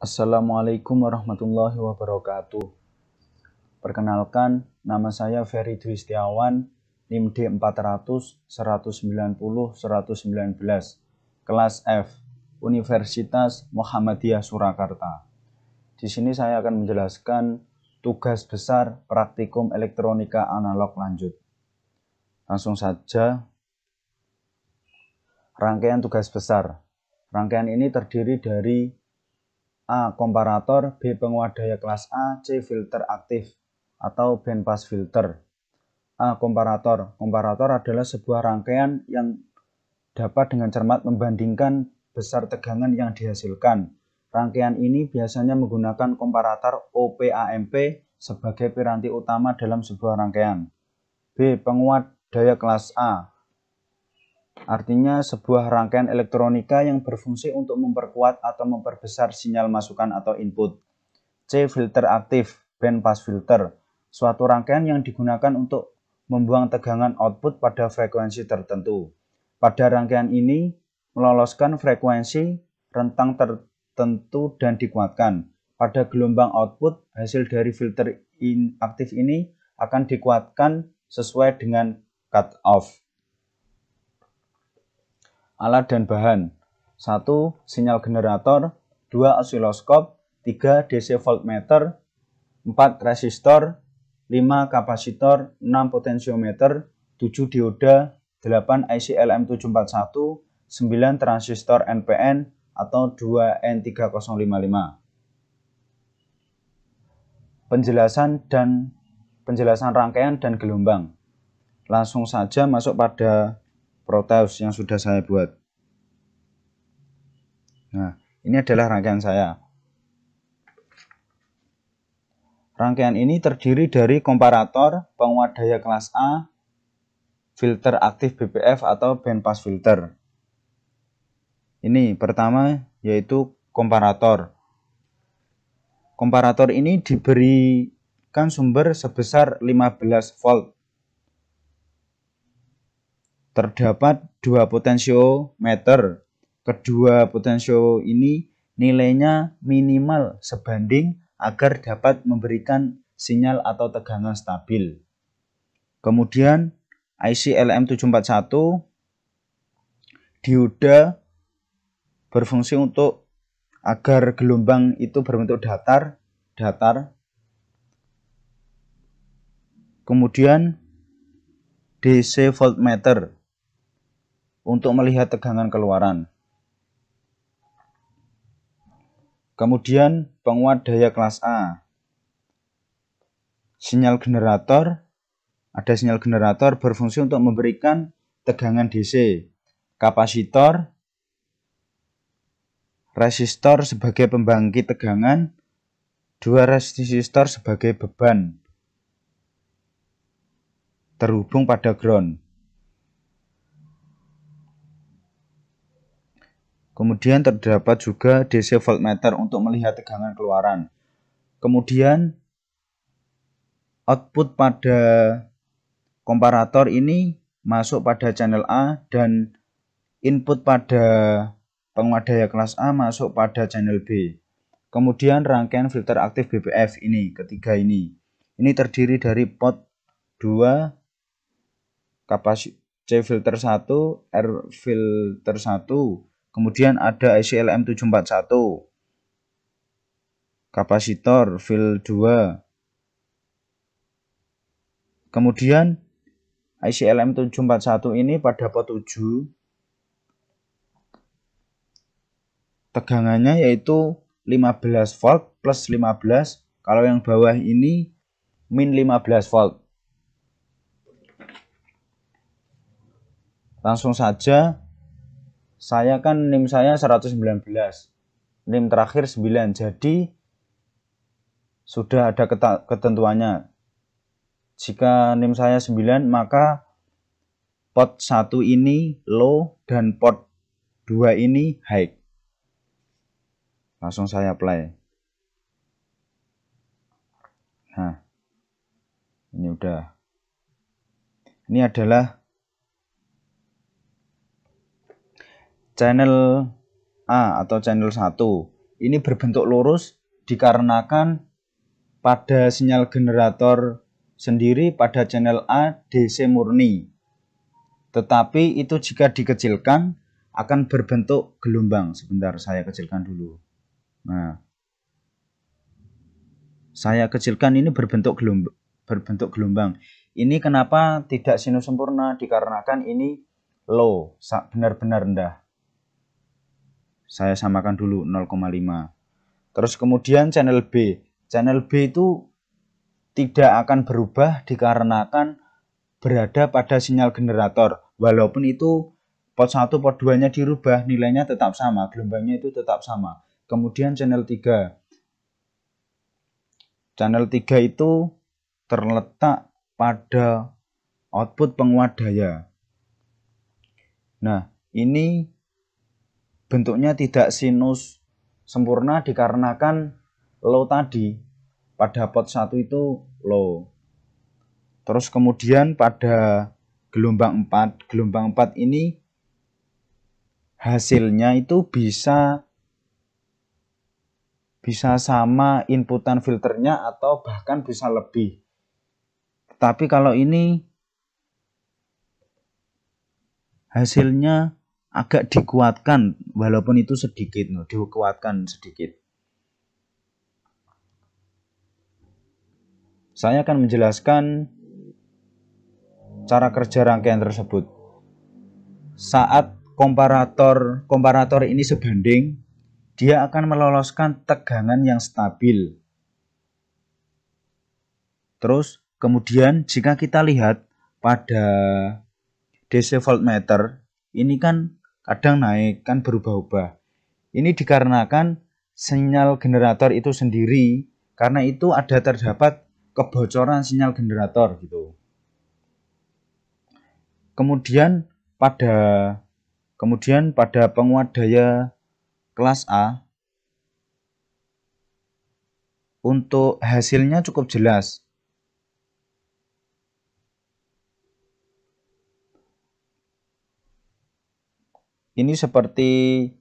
Assalamualaikum warahmatullahi wabarakatuh. Perkenalkan, nama saya Ferry Dwi Setiawan, NIM D400 190 119, kelas F, Universitas Muhammadiyah Surakarta. Di sini saya akan menjelaskan tugas besar praktikum elektronika analog lanjut. Langsung saja, rangkaian tugas besar. Rangkaian ini terdiri dari A. Komparator, B. Penguat daya kelas A, C. Filter aktif atau bandpass filter. A. Komparator. Komparator adalah sebuah rangkaian yang dapat dengan cermat membandingkan besar tegangan yang dihasilkan. Rangkaian ini biasanya menggunakan komparator OP-AMP sebagai piranti utama dalam sebuah rangkaian. B. Penguat daya kelas A. Artinya sebuah rangkaian elektronika yang berfungsi untuk memperkuat atau memperbesar sinyal masukan atau input. C. Filter aktif, bandpass filter, suatu rangkaian yang digunakan untuk membuang tegangan output pada frekuensi tertentu. Pada rangkaian ini meloloskan frekuensi rentang tertentu dan dikuatkan. Pada gelombang output, hasil dari filter aktif ini akan dikuatkan sesuai dengan cut off. Alat dan bahan. 1. Sinyal generator, 2. Osiloskop, 3. DC voltmeter, 4. Resistor, 5. Kapasitor, 6. Potensiometer, 7. Dioda, 8. IC LM741, 9. Transistor NPN atau 2N3055. Penjelasan rangkaian dan gelombang. Langsung saja masuk pada Proteus yang sudah saya buat. Nah, ini adalah rangkaian saya. Rangkaian ini terdiri dari komparator, penguat daya kelas A, filter aktif BPF atau bandpass filter. Ini pertama yaitu komparator. Komparator ini diberikan sumber sebesar 15 volt. Terdapat 2 potensiometer. Kedua potensio ini nilainya minimal sebanding agar dapat memberikan sinyal atau tegangan stabil. Kemudian IC LM741 dioda berfungsi untuk agar gelombang itu berbentuk datar. Kemudian DC voltmeter untuk melihat tegangan keluaran. Kemudian penguat daya kelas A. Ada sinyal generator berfungsi untuk memberikan tegangan DC. Kapasitor, resistor sebagai pembangkit tegangan, 2 resistor sebagai beban terhubung pada ground. Kemudian terdapat juga DC voltmeter untuk melihat tegangan keluaran. Kemudian output pada komparator ini masuk pada channel A dan input pada penguat daya kelas A masuk pada channel B. Kemudian rangkaian filter aktif BPF ini, ketiga ini. Ini terdiri dari pot 2, C filter 1, R filter 1. Kemudian ada IC LM741, kapasitor fil 2. Kemudian IC LM741 ini pada pot 7 tegangannya yaitu 15 volt plus 15. Kalau yang bawah ini min 15 volt. Langsung saja, saya kan NIM saya 119, NIM terakhir 9, jadi sudah ada ketentuannya. Jika NIM saya 9, maka pot 1 ini low dan pot 2 ini high. Langsung saya play. Nah, ini udah. Ini adalah channel A atau channel 1. ini berbentuk lurus dikarenakan pada sinyal generator sendiri pada channel A DC murni. Tetapi itu jika dikecilkan akan berbentuk gelombang. Sebentar, saya kecilkan dulu. Nah, saya kecilkan, ini berbentuk gelombang. Ini kenapa tidak sinus sempurna? Dikarenakan ini low, benar-benar rendah. Saya samakan dulu 0,5. Terus kemudian channel B. Channel B itu tidak akan berubah dikarenakan berada pada sinyal generator. Walaupun itu port 1, port 2-nya dirubah, nilainya tetap sama, gelombangnya itu tetap sama. Kemudian channel 3. Channel 3 itu terletak pada output penguat daya. Nah, ini bentuknya tidak sinus sempurna dikarenakan low tadi. Pada port 1 itu low. Terus kemudian pada gelombang 4 ini hasilnya itu bisa sama inputan filternya atau bahkan bisa lebih. Tapi kalau ini hasilnya agak dikuatkan, walaupun itu sedikit, dikuatkan sedikit. Saya akan menjelaskan cara kerja rangkaian tersebut. Saat komparator ini sebanding, dia akan meloloskan tegangan yang stabil. Terus kemudian jika kita lihat pada DC voltmeter, ini kan kadang naik, kan berubah-ubah. Ini dikarenakan sinyal generator itu sendiri, karena itu terdapat kebocoran sinyal generator gitu. Kemudian pada penguat daya kelas A, untuk hasilnya cukup jelas. Ini seperti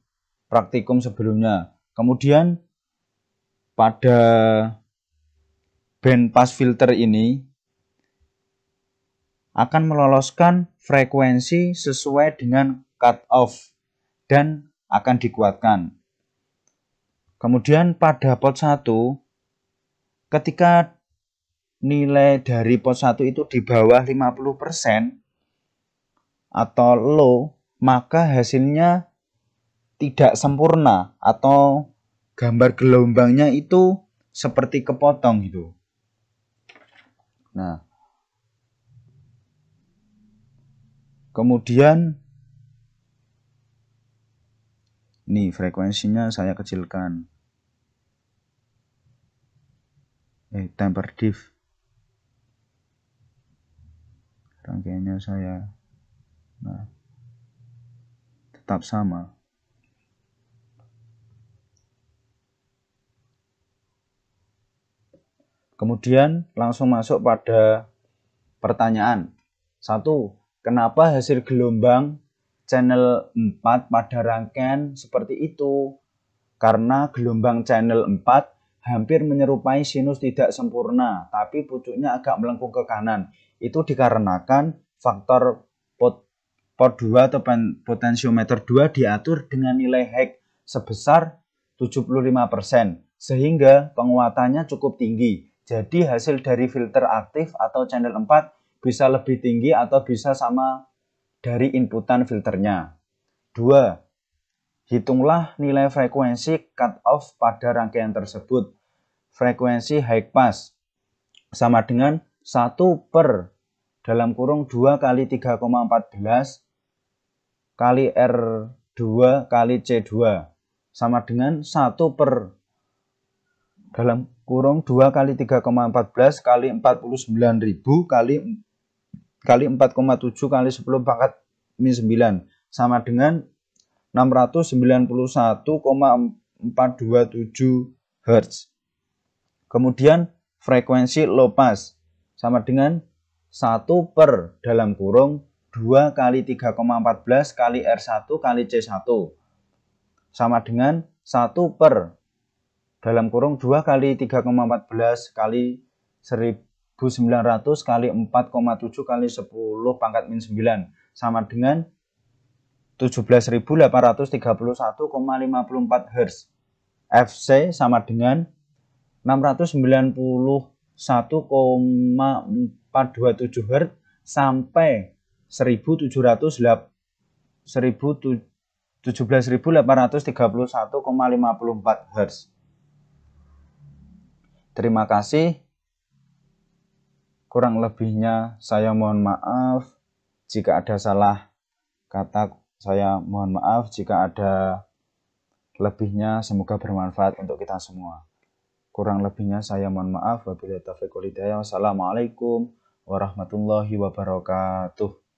praktikum sebelumnya. Kemudian pada band pass filter ini akan meloloskan frekuensi sesuai dengan cut off dan akan dikuatkan. Kemudian pada port 1, ketika nilai dari port 1 itu di bawah 50% atau low, maka hasilnya tidak sempurna atau gambar gelombangnya itu seperti kepotong gitu. Nah, kemudian ini frekuensinya saya kecilkan. Temper diff. Rangkaiannya saya tetap sama. Kemudian langsung masuk pada pertanyaan. 1. Kenapa hasil gelombang channel 4 pada rangkaian seperti itu? Karena gelombang channel 4 hampir menyerupai sinus tidak sempurna, tapi pucuknya agak melengkung ke kanan. Itu dikarenakan faktor port 2 atau potensiometer 2 diatur dengan nilai Hz sebesar 75%, sehingga penguatannya cukup tinggi. Jadi hasil dari filter aktif atau channel 4 bisa lebih tinggi atau bisa sama dari inputan filternya. 2. Hitunglah nilai frekuensi cut off pada rangkaian tersebut. Frekuensi high pass sama dengan 1/2 kali 3,14 kali R2 kali C2 sama dengan 1/2 kali 3,14 kali 49.000 kali 4,7 kali 10 pangkat min 9 sama dengan 691,427 Hz. Kemudian frekuensi low pass sama dengan 1/2 kali 3,14 kali R1 kali C1 sama dengan 1/2 dalam kurung 2 kali 3,14 kali 1900 kali 4,7 kali 10 pangkat min 9 sama dengan 17.831,54 Hz. Fc sama dengan 691,427 Hz sampai 17.831,54 Hz. Terima kasih. Kurang lebihnya saya mohon maaf. Jika ada salah kata, saya mohon maaf. Jika ada lebihnya, semoga bermanfaat untuk kita semua. Kurang lebihnya saya mohon maaf. Wabillahi taufiq wal hidayah. Wassalamualaikum warahmatullahi wabarakatuh.